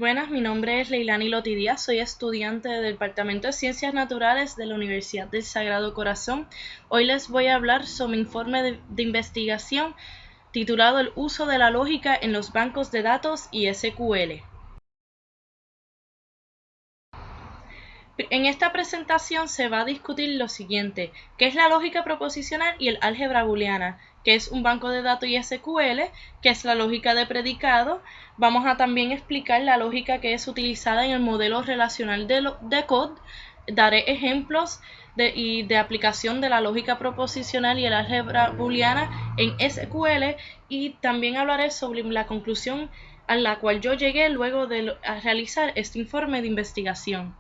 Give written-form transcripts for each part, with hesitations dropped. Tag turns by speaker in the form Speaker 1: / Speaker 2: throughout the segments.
Speaker 1: Buenas, mi nombre es Leilani Loti Díaz, soy estudiante del Departamento de Ciencias Naturales de la Universidad del Sagrado Corazón. Hoy les voy a hablar sobre mi informe de investigación titulado El uso de la lógica en los bancos de datos y SQL. En esta presentación se va a discutir lo siguiente, qué es la lógica proposicional y el álgebra booleana, qué es un banco de datos y SQL, qué es la lógica de predicado. Vamos a también explicar la lógica que es utilizada en el modelo relacional de Codd. Daré ejemplos de aplicación de la lógica proposicional y el álgebra booleana en SQL y también hablaré sobre la conclusión a la cual yo llegué luego de realizar este informe de investigación.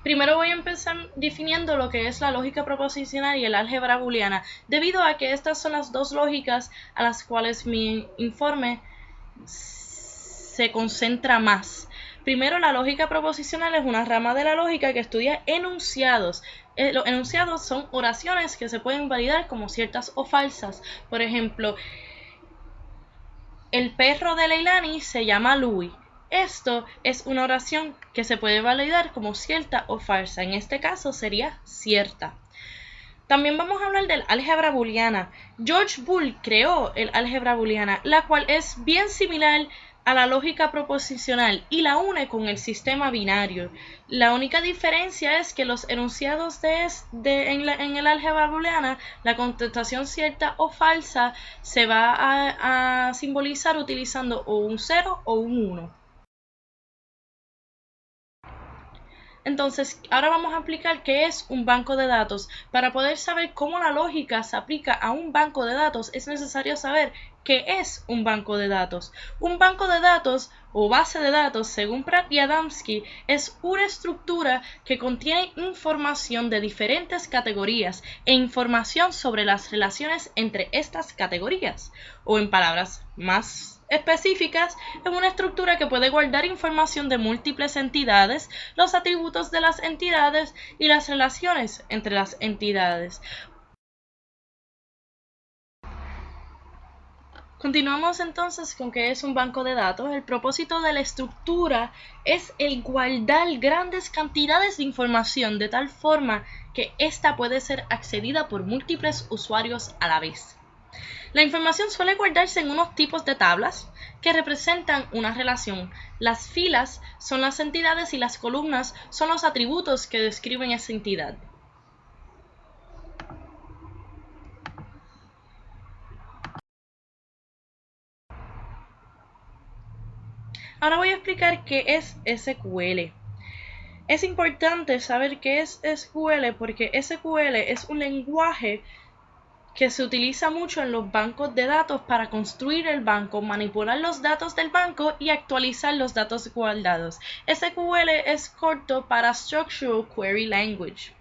Speaker 1: Primero voy a empezar definiendo lo que es la lógica proposicional y el álgebra booleana, debido a que estas son las dos lógicas a las cuales mi informe se concentra más. Primero, la lógica proposicional es una rama de la lógica que estudia enunciados. Los enunciados son oraciones que se pueden validar como ciertas o falsas. Por ejemplo, el perro de Leilani se llama Louis. Esto es una oración que se puede validar como cierta o falsa. En este caso sería cierta. También vamos a hablar del álgebra booleana. George Boole creó el álgebra booleana, la cual es bien similar a la lógica proposicional y la une con el sistema binario. La única diferencia es que los enunciados en el álgebra booleana, la contestación cierta o falsa se va a simbolizar utilizando o un 0 o un 1. Entonces, ahora vamos a explicar qué es un banco de datos. Para poder saber cómo la lógica se aplica a un banco de datos, es necesario saber qué es un banco de datos. Un banco de datos o base de datos, según Pratt y Adamski, es una estructura que contiene información de diferentes categorías e información sobre las relaciones entre estas categorías. O en palabras más específicas, es una estructura que puede guardar información de múltiples entidades, los atributos de las entidades y las relaciones entre las entidades. Continuamos entonces con qué es un banco de datos. El propósito de la estructura es el guardar grandes cantidades de información de tal forma que ésta puede ser accedida por múltiples usuarios a la vez. La información suele guardarse en unos tipos de tablas que representan una relación. Las filas son las entidades y las columnas son los atributos que describen esa entidad. Ahora voy a explicar qué es SQL. Es importante saber qué es SQL porque SQL es un lenguaje que se utiliza mucho en los bancos de datos para construir el banco, manipular los datos del banco y actualizar los datos guardados. SQL es corto para Structural Query Language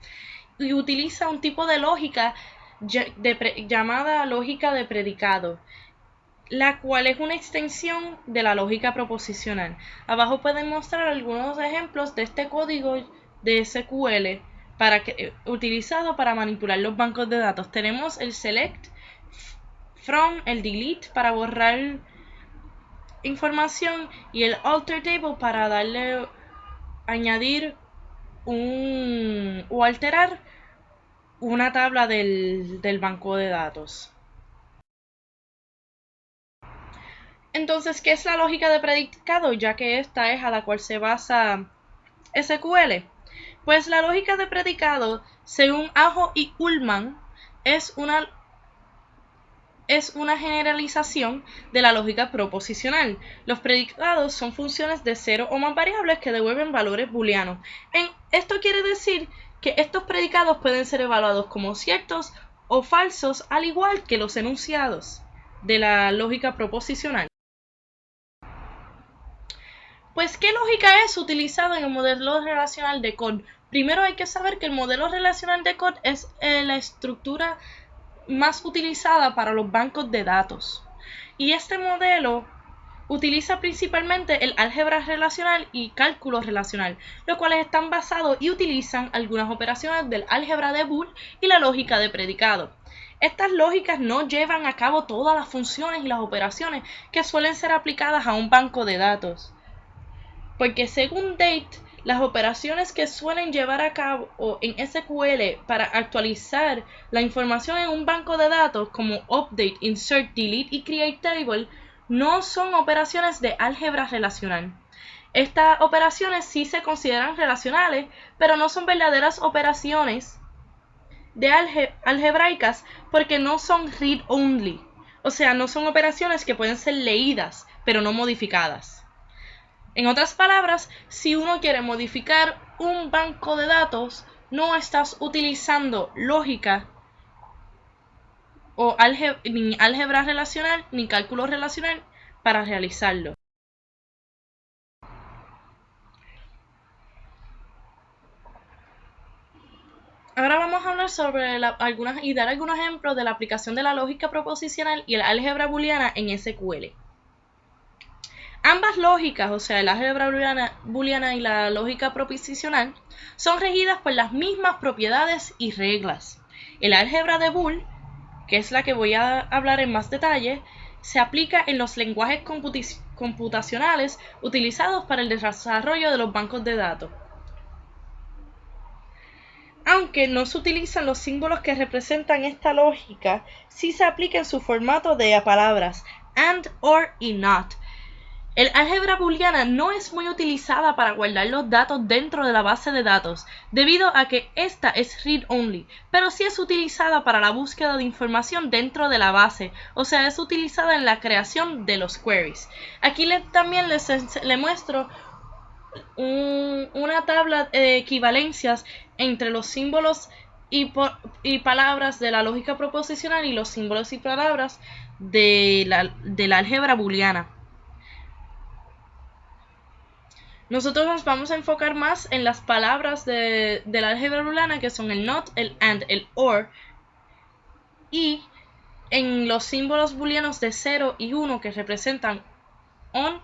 Speaker 1: y utiliza un tipo de lógica llamada lógica de predicado, la cual es una extensión de la lógica proposicional. Abajo pueden mostrar algunos ejemplos de este código de SQL utilizado para manipular los bancos de datos. Tenemos el select, from, el delete para borrar información y el alter table para añadir o alterar una tabla del banco de datos. Entonces, ¿qué es la lógica de predicado? Ya que esta es a la cual se basa SQL. Pues la lógica de predicado, según Ajo y Ullman, es una generalización de la lógica proposicional. Los predicados son funciones de cero o más variables que devuelven valores booleanos. Esto quiere decir que estos predicados pueden ser evaluados como ciertos o falsos, al igual que los enunciados de la lógica proposicional. Pues, ¿qué lógica es utilizada en el modelo relacional de Codd? Primero hay que saber que el modelo relacional de Codd es la estructura más utilizada para los bancos de datos. Y este modelo utiliza principalmente el álgebra relacional y cálculo relacional, los cuales están basados y utilizan algunas operaciones del álgebra de Boole y la lógica de predicado. Estas lógicas no llevan a cabo todas las funciones y las operaciones que suelen ser aplicadas a un banco de datos. Porque según Date, las operaciones que suelen llevar a cabo en SQL para actualizar la información en un banco de datos como update, insert, delete y create table no son operaciones de álgebra relacional. Estas operaciones sí se consideran relacionales, pero no son verdaderas operaciones de algebraicas porque no son read-only. O sea, no son operaciones que pueden ser leídas, pero no modificadas. En otras palabras, si uno quiere modificar un banco de datos, no estás utilizando lógica o ni álgebra relacional ni cálculo relacional para realizarlo. Ahora vamos a hablar sobre dar algunos ejemplos de la aplicación de la lógica proposicional y el álgebra booleana en SQL. Ambas lógicas, o sea, el álgebra booleana y la lógica proposicional, son regidas por las mismas propiedades y reglas. El álgebra de Boole, que es la que voy a hablar en más detalle, se aplica en los lenguajes computacionales utilizados para el desarrollo de los bancos de datos. Aunque no se utilizan los símbolos que representan esta lógica, sí se aplica en su formato de palabras and, or y not. El álgebra booleana no es muy utilizada para guardar los datos dentro de la base de datos, debido a que esta es read-only, pero sí es utilizada para la búsqueda de información dentro de la base, o sea, es utilizada en la creación de los queries. Aquí también les muestro una tabla de equivalencias entre los símbolos y palabras de la lógica proposicional y los símbolos y palabras de la álgebra booleana. Nosotros nos vamos a enfocar más en las palabras de la álgebra booleana, que son el not, el and, el or, y en los símbolos booleanos de 0 y 1 que representan on,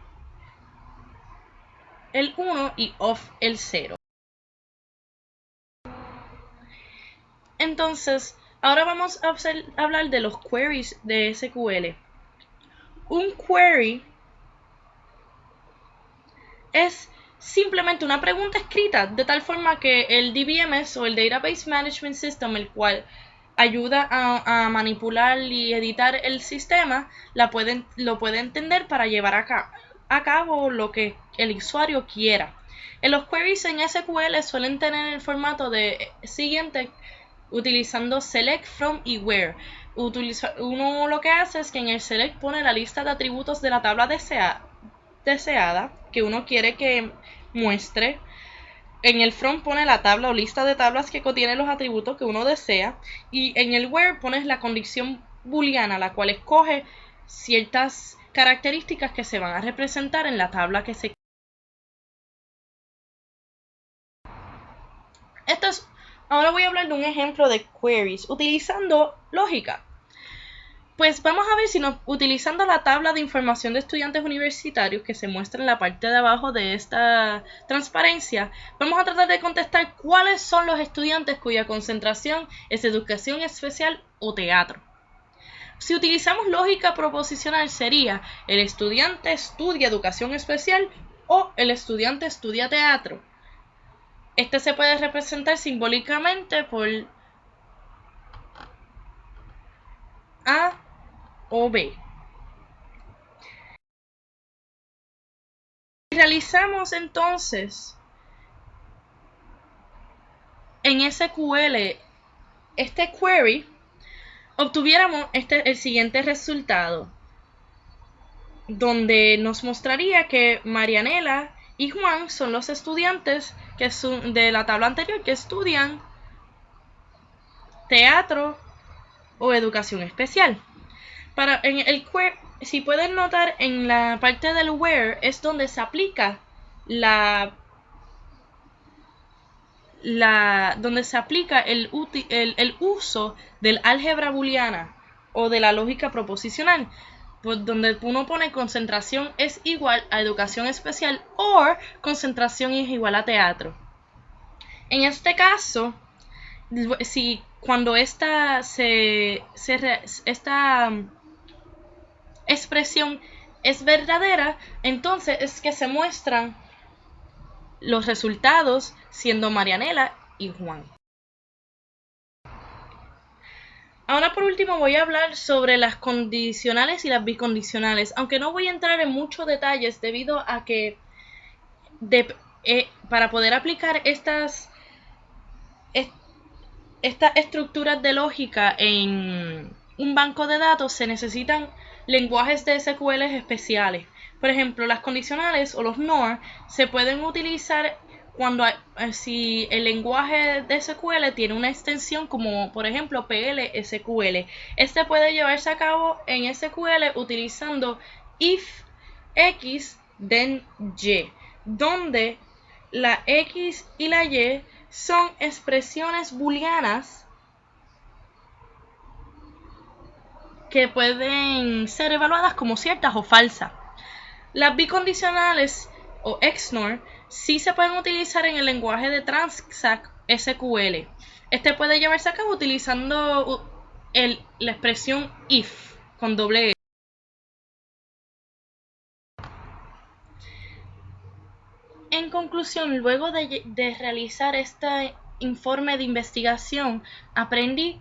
Speaker 1: el 1 y off, el 0. Entonces, ahora vamos a hablar de los queries de SQL. Un query es simplemente una pregunta escrita, de tal forma que el DBMS o el Database Management System, el cual ayuda a manipular y editar el sistema, lo puede entender para llevar a cabo lo que el usuario quiera. En los queries en SQL suelen tener el formato de siguiente, utilizando select, from y where. Uno lo que hace es que en el select pone la lista de atributos de la tabla deseada que uno quiere que muestre. En el from pone la tabla o lista de tablas que contiene los atributos que uno desea, y en el where pones la condición booleana, la cual escoge ciertas características que se van a representar en la tabla que se. Ahora voy a hablar de un ejemplo de queries utilizando lógica. Pues vamos a ver si utilizando la tabla de información de estudiantes universitarios que se muestra en la parte de abajo de esta transparencia, vamos a tratar de contestar cuáles son los estudiantes cuya concentración es educación especial o teatro. Si utilizamos lógica proposicional sería el estudiante estudia educación especial o el estudiante estudia teatro. Este se puede representar simbólicamente por A o B. Si realizamos entonces en SQL este query, obtuviéramos el siguiente resultado, donde nos mostraría que Marianela y Juan son los estudiantes que son de la tabla anterior que estudian teatro o educación especial. Si pueden notar, en la parte del where es donde se aplica donde se aplica el uso del álgebra booleana o de la lógica proposicional, donde uno pone concentración es igual a educación especial o concentración es igual a teatro. En este caso, si cuando esta expresión es verdadera, entonces es que se muestran los resultados siendo Marianela y Juan. Ahora por último voy a hablar sobre las condicionales y las bicondicionales, aunque no voy a entrar en muchos detalles debido a que para poder aplicar estas estructuras de lógica en un banco de datos se necesitan lenguajes de SQL especiales. Por ejemplo, las condicionales o los NOR se pueden utilizar cuando si el lenguaje de SQL tiene una extensión como por ejemplo PL/SQL. Este puede llevarse a cabo en SQL utilizando if X then Y, donde la X y la Y son expresiones booleanas que pueden ser evaluadas como ciertas o falsas. Las bicondicionales o XNOR sí se pueden utilizar en el lenguaje de Transact SQL. Este puede llevarse a cabo utilizando la expresión if con doble E. En conclusión, luego de realizar este informe de investigación, aprendí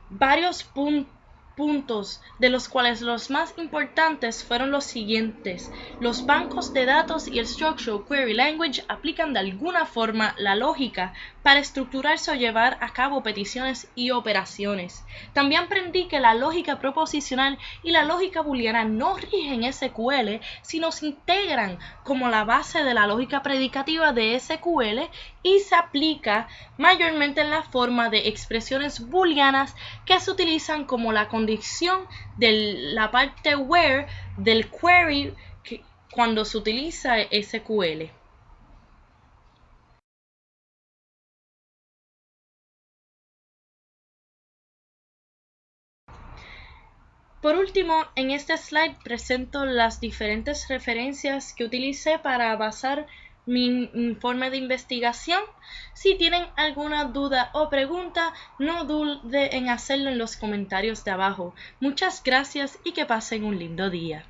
Speaker 1: varios puntos, de los cuales los más importantes fueron los siguientes. Los bancos de datos y el Structural Query Language aplican de alguna forma la lógica para estructurarse o llevar a cabo peticiones y operaciones. También aprendí que la lógica proposicional y la lógica booleana no rigen SQL, sino se integran como la base de la lógica predicativa de SQL y se aplica mayormente en la forma de expresiones booleanas que se utilizan como la condición de la parte where del query cuando se utiliza SQL. Por último, en este slide presento las diferentes referencias que utilicé para basar mi informe de investigación. Si tienen alguna duda o pregunta, no duden en hacerlo en los comentarios de abajo. Muchas gracias y que pasen un lindo día.